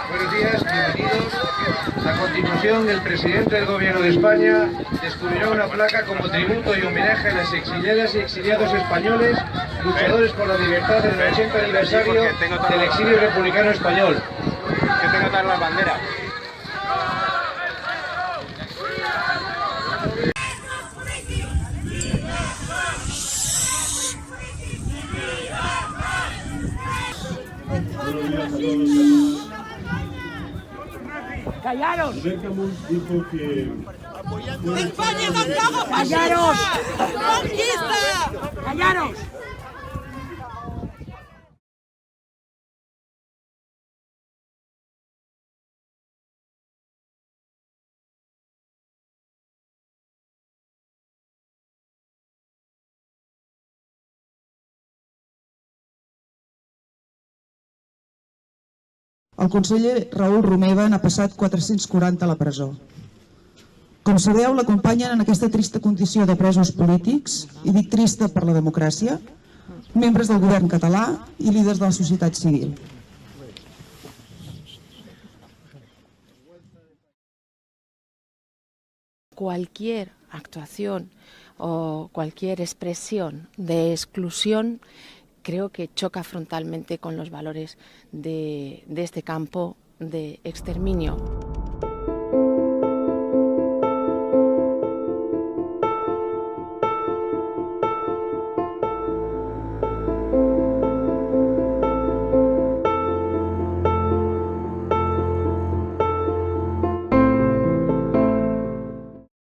Buenos días, bienvenidos. A continuación, el presidente del Gobierno de España descubrirá una placa como tributo y homenaje a las exiliadas y exiliados españoles, luchadores por la libertad en el 80 aniversario del exilio republicano español. Que tengo todas las banderas. ¡Callaros! Dijo que ¡España es la plaga fascista! ¡Conquista! ¡Callaros! El conseller Raül Romeva n'ha passat 440 a la presó. Com sabeu, l'acompanyen en aquesta trista condició de presos polítics, i dic trista per la democràcia, membres del govern català i líders de la societat civil. Cualquier actuación o cualquier expresión de exclusión creo que choca frontalmente con los valores de este campo de exterminio.